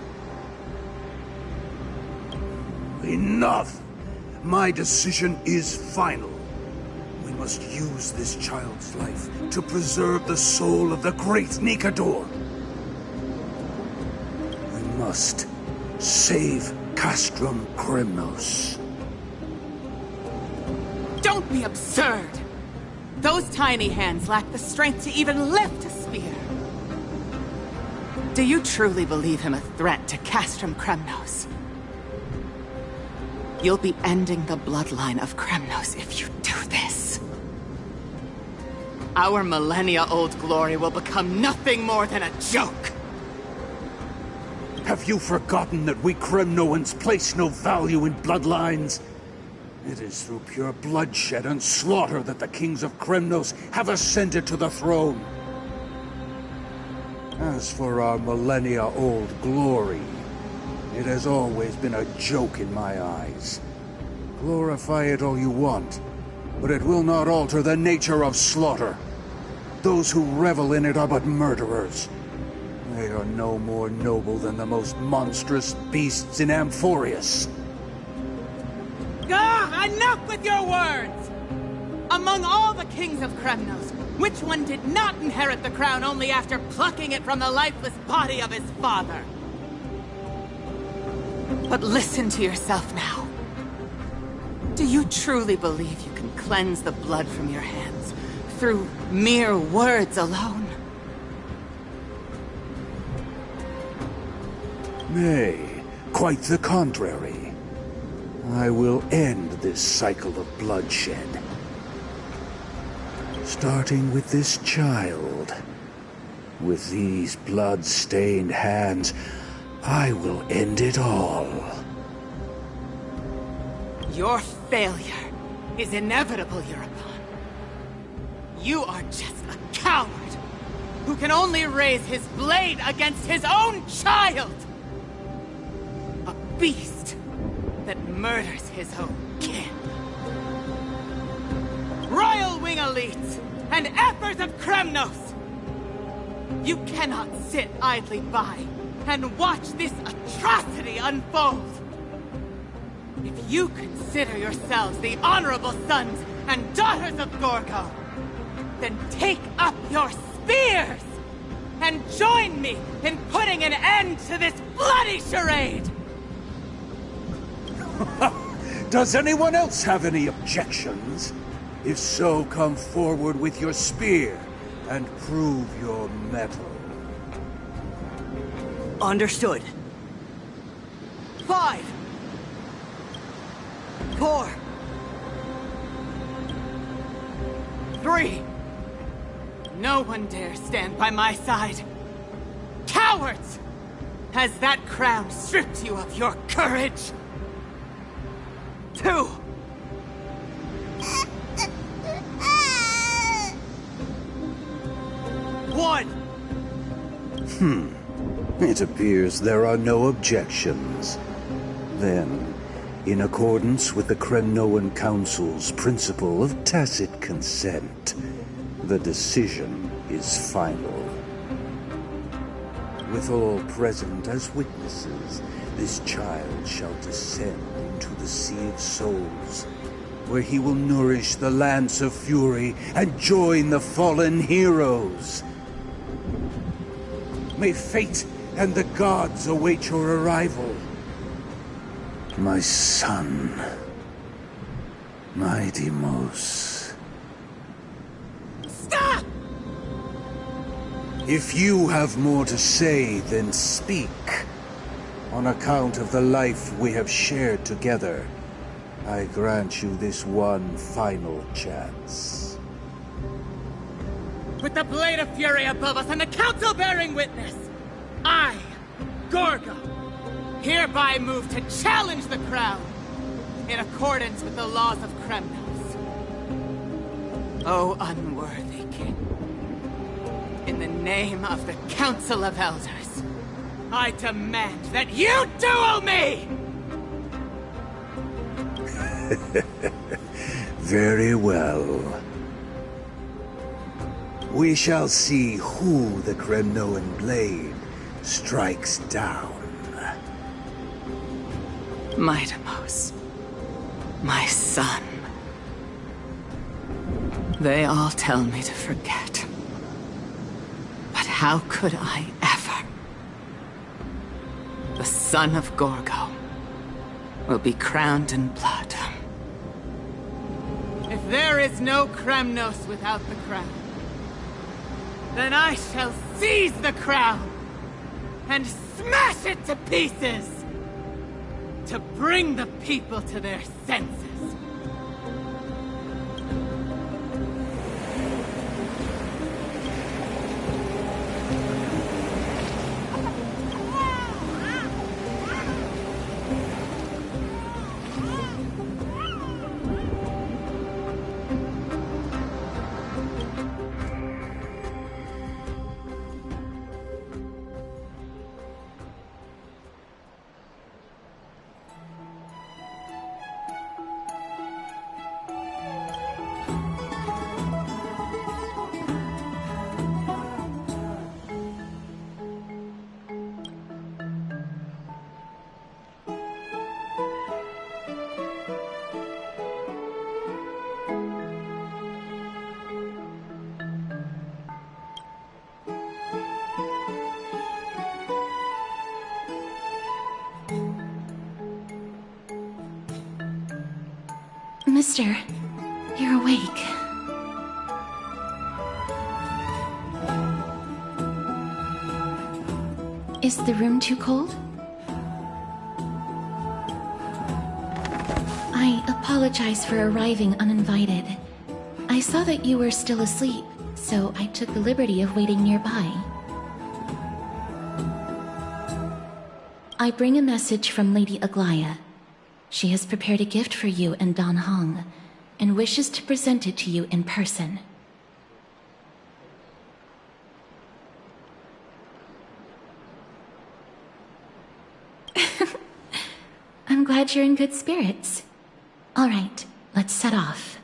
Speaker 15: Enough! My decision is final. We must use this child's life to preserve the soul of the great Nikador. We must save Castrum Kremnos.
Speaker 14: Don't be absurd! Those tiny hands lack the strength to even lift a spear. Do you truly believe him a threat to Castrum Kremnos? You'll be ending the bloodline of Kremnos if you do this. Our millennia-old glory will become nothing more than a joke.
Speaker 15: Have you forgotten that we Kremnoans place no value in bloodlines? It is through pure bloodshed and slaughter that the kings of Kremnos have ascended to the throne. As for our millennia-old glory, it has always been a joke in my eyes. Glorify it all you want, but it will not alter the nature of slaughter. Those who revel in it are but murderers. They are no more noble than the most monstrous beasts in Amphorius.
Speaker 14: Enough with your words! Among all the kings of Kremnos, which one did not inherit the crown only after plucking it from the lifeless body of his father? But listen to yourself now. Do you truly believe you can cleanse the blood from your hands through mere words alone?
Speaker 15: Nay, quite the contrary. I will end this cycle of bloodshed. Starting with this child. With these blood-stained hands, I will end it all.
Speaker 14: Your failure is inevitable, Eurepon. You are just a coward who can only raise his blade against his own child! A beast that murders his own kin. Royal Wing elites and Ephors of Kremnos! You cannot sit idly by and watch this atrocity unfold. If you consider yourselves the honorable sons and daughters of Gorgo, then take up your spears and join me in putting an end to this bloody charade!
Speaker 15: Does anyone else have any objections? If so, come forward with your spear and prove your mettle.
Speaker 10: Understood. 5, 4,
Speaker 14: 3. No one dare stand by my side. Cowards! Has that crown stripped you of your courage? 2. One.
Speaker 15: It appears there are no objections. Then, in accordance with the Kremnoan Council's principle of tacit consent, the decision is final. With all present as witnesses, this child shall descend into the Sea of Souls, where he will nourish the Lance of Fury and join the fallen heroes. May fate and the gods await your arrival. My son, my Deimos.
Speaker 14: Stop!
Speaker 15: If you have more to say, then speak. On account of the life we have shared together, I grant you this one final chance.
Speaker 14: With the Blade of Fury above us and the Council bearing witness, I, Gorgo, hereby move to challenge the crown in accordance with the laws of Kremnos. O unworthy king, in the name of the Council of Elders, I demand that you duel me!
Speaker 15: Very well. we shall see who the Cremnoan blade strikes down.
Speaker 14: Midamos. My son. They all tell me to forget. But how could I ever? The son of Gorgo will be crowned in blood. If there is no Kremnos without the crown, then I shall seize the crown and smash it to pieces to bring the people to their senses.
Speaker 4: Mister, you're awake. Is the room too cold? I apologize for arriving uninvited. I saw that you were still asleep, so I took the liberty of waiting nearby. I bring a message from Lady Aglaya. She has prepared a gift for you and Dan Heng, and wishes to present it to you in person. I'm glad you're in good spirits. All right, let's set off.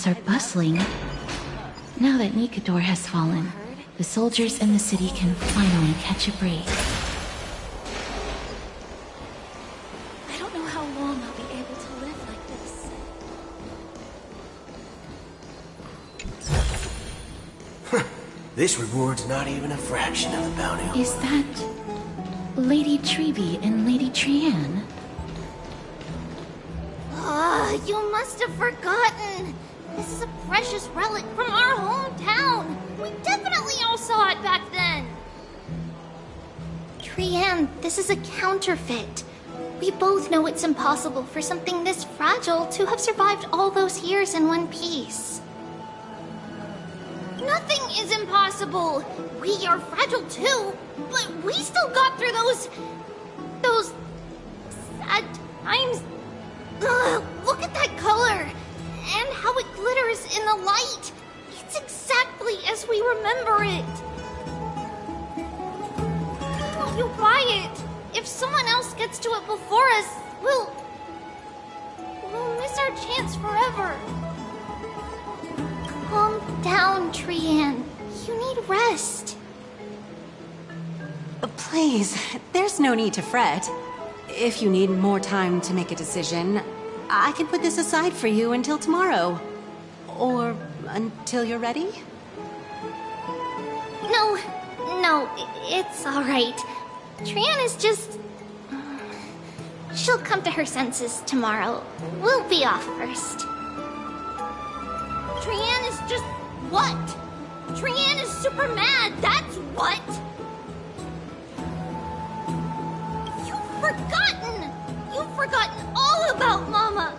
Speaker 4: Are bustling. Now that Nikador has fallen, the soldiers in the city can finally catch a break.
Speaker 12: I don't know how long I'll be able to live like this.
Speaker 8: This reward's not even a fraction of the bounty.
Speaker 4: Is that Lady Treeby and Lady Trianne?
Speaker 3: You must have forgotten. This is a precious relic from our hometown. We definitely all saw it back then. Trianne, this is a counterfeit. We both know it's impossible for something this fragile to have survived all those years in one piece. Nothing is impossible. We are fragile too, but we still got through those sad times. Ugh, look at that color, and how it glitters in the light. It's exactly as we remember it. Why don't you buy it? If someone else gets to it before us, we'll miss our chance forever. Calm down, Trianne. You need rest.
Speaker 16: Please, there's no need to fret. If you need more time to make a decision, I can put this aside for you until tomorrow. Or until you're ready?
Speaker 3: No, it's all right. Trianne is just... She'll come to her senses tomorrow. We'll be off first. Trianne is just... what? Trianne is super mad, that's what! You've forgotten all about Mama!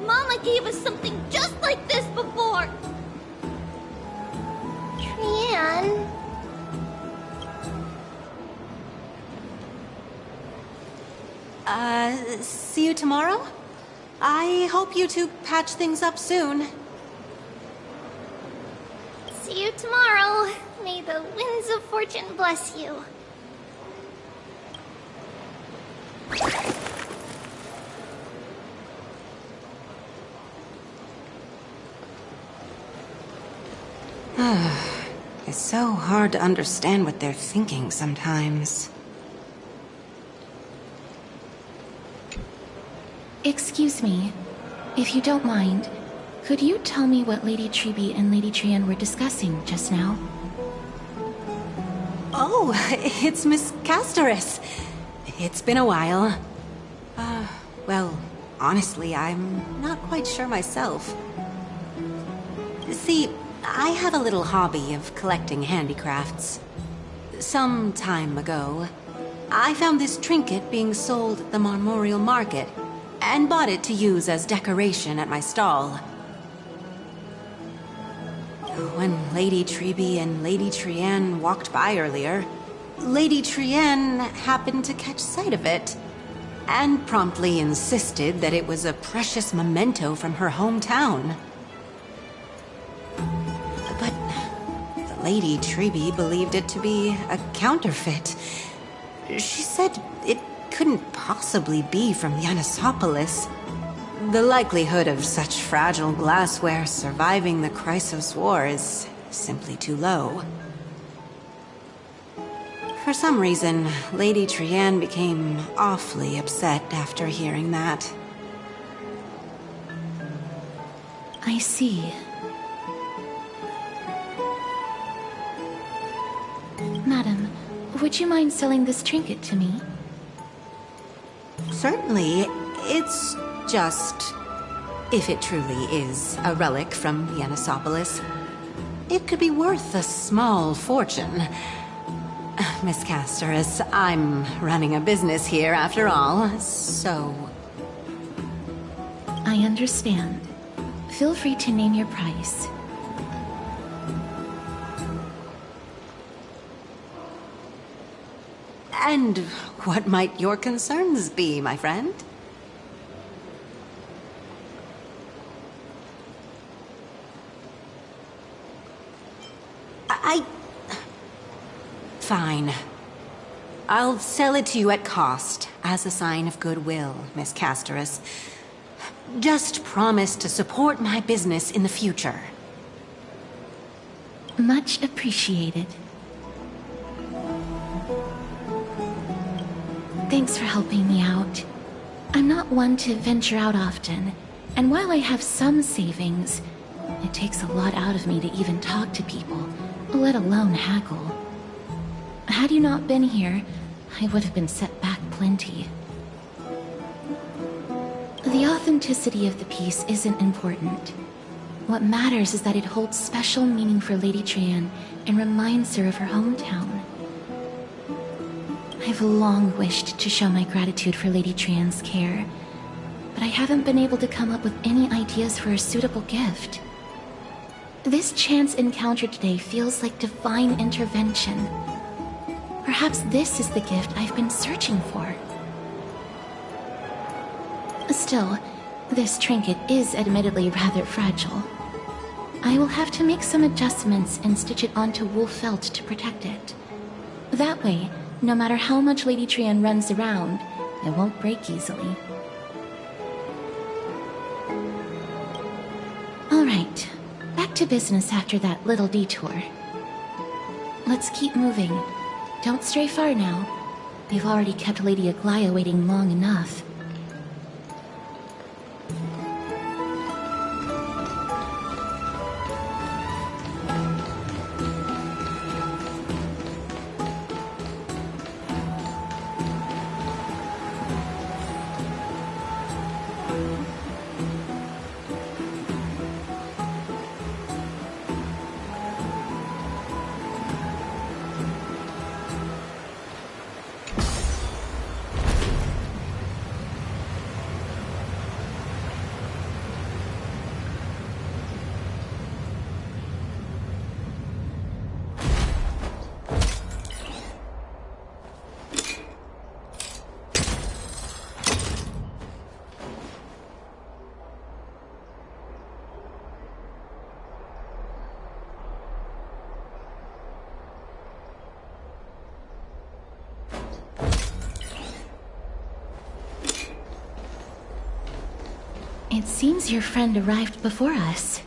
Speaker 3: Mama gave us something just like this before! Trianne...
Speaker 16: See you tomorrow? I hope you two patch things up soon.
Speaker 3: See you tomorrow. May the winds of fortune bless you.
Speaker 16: It's so hard to understand what they're thinking sometimes.
Speaker 4: Excuse me, if you don't mind, could you tell me what Lady Treby and Lady Trianne were discussing just now?
Speaker 16: Oh, it's Miss Casterus. It's been a while. Well, honestly, I'm not quite sure myself. See, I have a little hobby of collecting handicrafts. Some time ago, I found this trinket being sold at the Marmorial Market, and bought it to use as decoration at my stall. When Lady Treby and Lady Trianne walked by earlier, Lady Trianne happened to catch sight of it, and promptly insisted that it was a precious memento from her hometown. But Lady Treby believed it to be a counterfeit. She said it couldn't possibly be from Yanisopolis. The likelihood of such fragile glassware surviving the Chrysos War is simply too low. For some reason, Lady Trianne became awfully upset after hearing that.
Speaker 4: I see. Madam, would you mind selling this trinket to me?
Speaker 16: Certainly. It's just... if it truly is a relic from Yanisopolis, it could be worth a small fortune. Miss Casterus, I'm running a business here after all, so...
Speaker 4: I understand. Feel free to name your price.
Speaker 16: And what might your concerns be, my friend? Fine. I'll sell it to you at cost, as a sign of goodwill, Miss Casterus. Just promise to support my business in the future.
Speaker 4: Much appreciated. Thanks for helping me out. I'm not one to venture out often, and while I have some savings, it takes a lot out of me to even talk to people, let alone haggle. Had you not been here, I would have been set back plenty. The The authenticity of the piece isn't important. What matters is that it holds special meaning for Lady Trian and reminds her of her hometown. I've long wished to show my gratitude for Lady Trian's care, but I haven't been able to come up with any ideas for a suitable gift. This chance encounter today feels like divine intervention. Perhaps this is the gift I've been searching for. Still, this trinket is admittedly rather fragile. I will have to make some adjustments and stitch it onto wool felt to protect it. That way, no matter how much Lady Trian runs around, it won't break easily. Alright, back to business after that little detour. Let's keep moving. Don't stray far now. We've already kept Lady Aglaia waiting long enough. It seems your friend arrived before us.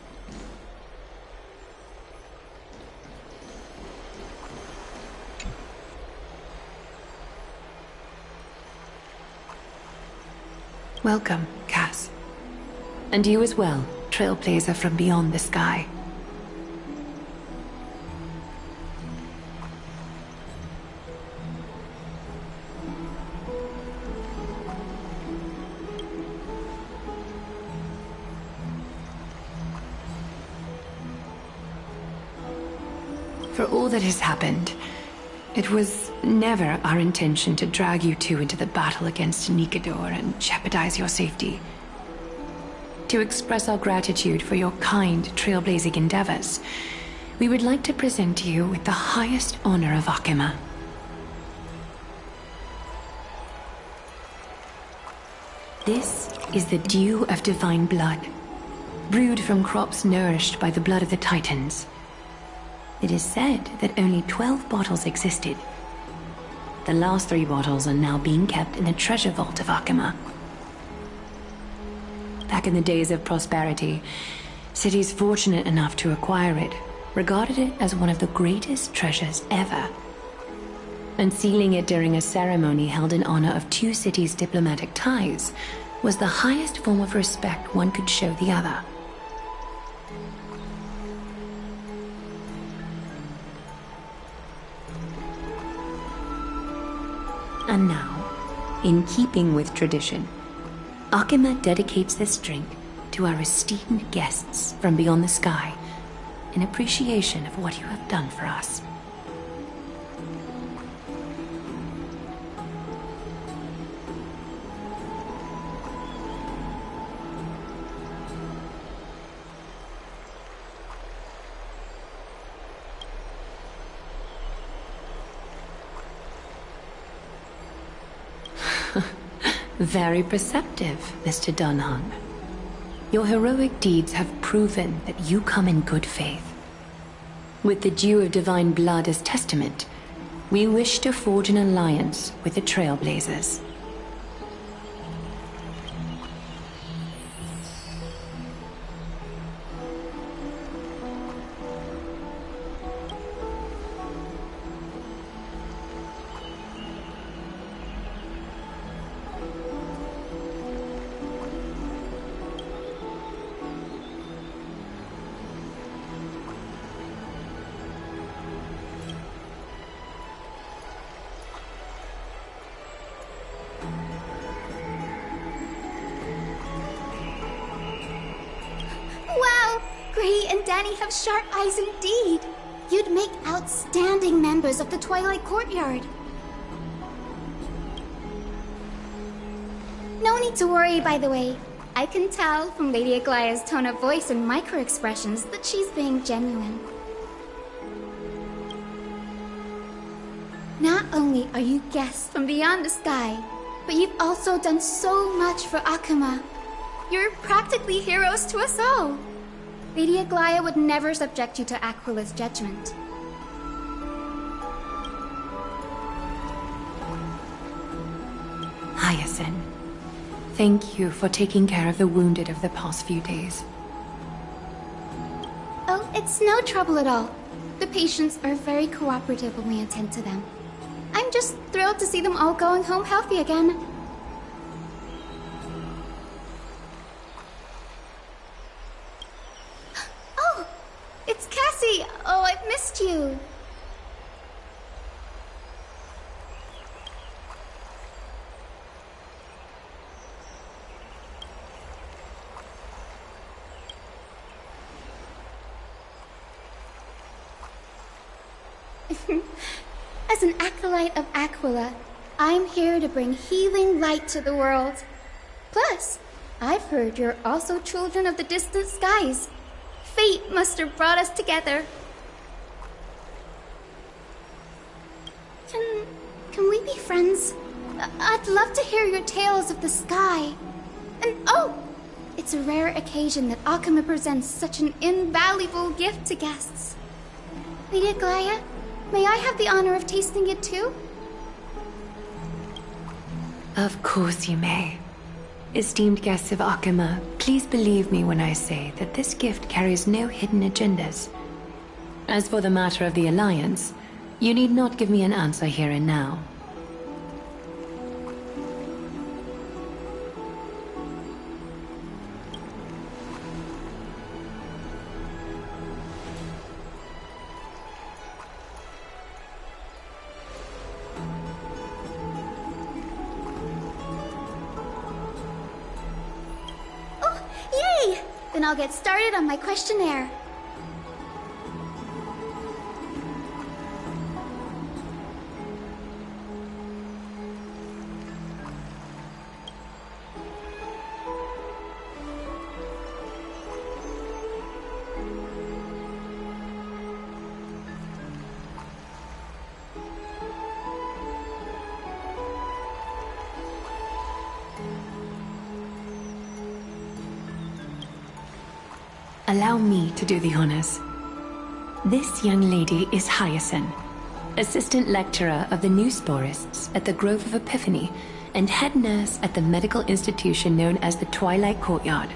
Speaker 2: Welcome, Cass. And you as well, trailblazer from beyond the sky. For all that has happened, it was never our intention to drag you two into the battle against Nikador and jeopardize your safety. To express our gratitude for your kind trailblazing endeavors, we would like to present you with the highest honor of Akima. This is the Dew of Divine Blood, brewed from crops nourished by the blood of the Titans. It is said that only 12 bottles existed. The last 3 bottles are now being kept in the treasure vault of Akima. Back in the days of prosperity, cities fortunate enough to acquire it regarded it as one of the greatest treasures ever. Unsealing it during a ceremony held in honor of 2 cities' diplomatic ties was the highest form of respect one could show the other. And now, in keeping with tradition, Akima dedicates this drink to our esteemed guests from beyond the sky in appreciation of what you have done for us. Very perceptive, Mr. Dunhung. Your heroic deeds have proven that you come in good faith. With the Dew of Divine Blood as testament, we wish to forge an alliance with the Trailblazers.
Speaker 17: Gray and Danny have sharp eyes indeed. You'd make outstanding members of the Twilight Courtyard. No need to worry, by the way. I can tell from Lady Aglaya's tone of voice and micro-expressions that she's being genuine. Not only are you guests from beyond the sky, but you've also done so much for Akuma. You're practically heroes to us all. Lady Aglaya would never subject you to Aquila's judgment.
Speaker 2: Hyacinth, thank you for taking care of the wounded of the past few days.
Speaker 17: Oh, it's no trouble at all. The patients are very cooperative when we attend to them. I'm just thrilled to see them all going home healthy again. Oh, it's Cassie! Oh, I've missed you. As an acolyte of Aquila, I'm here to bring healing light to the world. Plus, I've heard you're also children of the distant skies. Fate must have brought us together. Can we be friends? I'd love to hear your tales of the sky. And oh, it's a rare occasion that Akuma presents such an invaluable gift to guests. Lady Aglaya, may I have the honor of tasting it too?
Speaker 2: Of course you may. Esteemed guests of Akuma, please believe me when I say that this gift carries no hidden agendas. As for the matter of the Alliance, you need not give me an answer here and now.
Speaker 17: Then I'll get started on my questionnaire.
Speaker 2: Allow me to do the honors. This young lady is Hyacinth, assistant lecturer of the new sporists at the Grove of Epiphany and head nurse at the medical institution known as the Twilight Courtyard.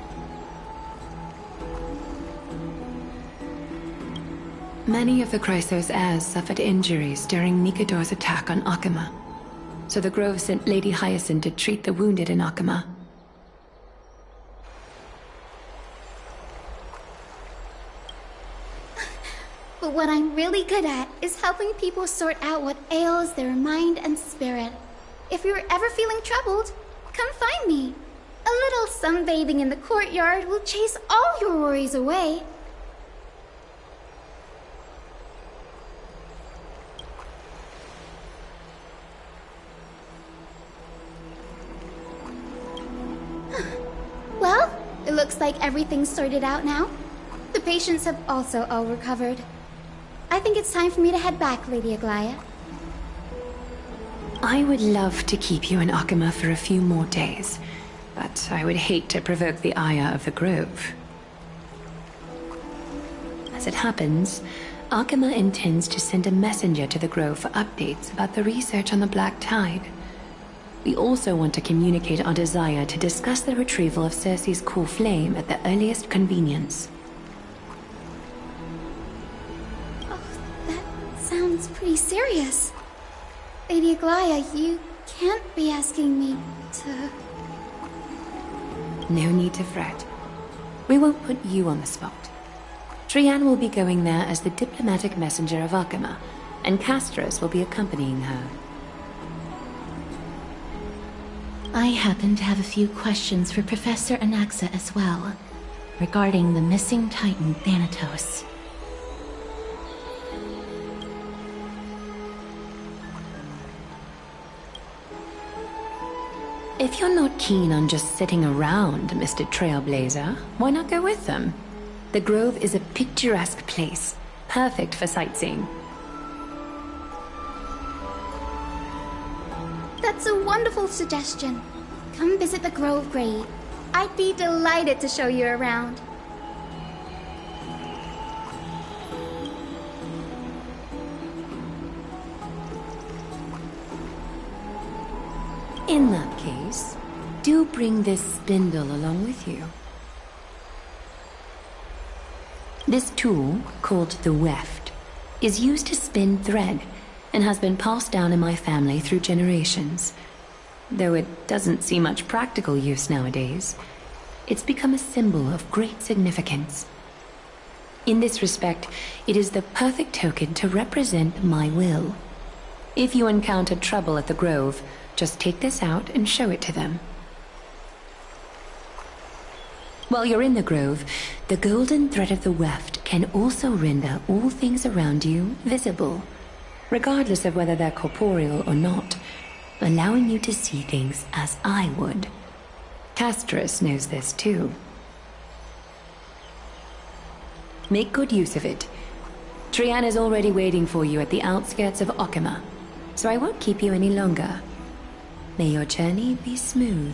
Speaker 2: Many of the Chrysos heirs suffered injuries during Mikador's attack on Akuma, so the Grove sent Lady Hyacinth to treat the wounded in Akuma.
Speaker 17: But what I'm really good at is helping people sort out what ails their mind and spirit. If you're ever feeling troubled, come find me. A little sunbathing in the courtyard will chase all your worries away. Well, it looks like everything's sorted out now. The patients have also all recovered. I think it's time for me to head back, Lady Aglaya.
Speaker 2: I would love to keep you in Akuma for a few more days, but I would hate to provoke the ire of the Grove. As it happens, Akuma intends to send a messenger to the Grove for updates about the research on the Black Tide. We also want to communicate our desire to discuss the retrieval of Circe's core flame at the earliest convenience.
Speaker 17: Sounds pretty serious. Lady Aglaya, you can't be asking me to...
Speaker 2: No need to fret. We won't put you on the spot. Trian will be going there as the diplomatic messenger of Akuma, and Castros will be accompanying her.
Speaker 4: I happen to have a few questions for Professor Anaxa as well. regarding the missing Titan Thanatos.
Speaker 2: If you're not keen on just sitting around, Mr. Trailblazer, why not go with them? The Grove is a picturesque place, perfect for sightseeing.
Speaker 17: That's a wonderful suggestion. Come visit the Grove Grade. I'd be delighted to show you around.
Speaker 2: In that case, do bring this spindle along with you. This tool, called the weft, is used to spin thread and has been passed down in my family through generations. Though it doesn't see much practical use nowadays, it's become a symbol of great significance. In this respect, it is the perfect token to represent my will. If you encounter trouble at the Grove, just take this out and show it to them. While you're in the Grove, the golden thread of the weft can also render all things around you visible, regardless of whether they're corporeal or not, allowing you to see things as I would. Castris knows this too. Make good use of it. Trian is already waiting for you at the outskirts of Okima, so I won't keep you any longer. May your journey be smooth.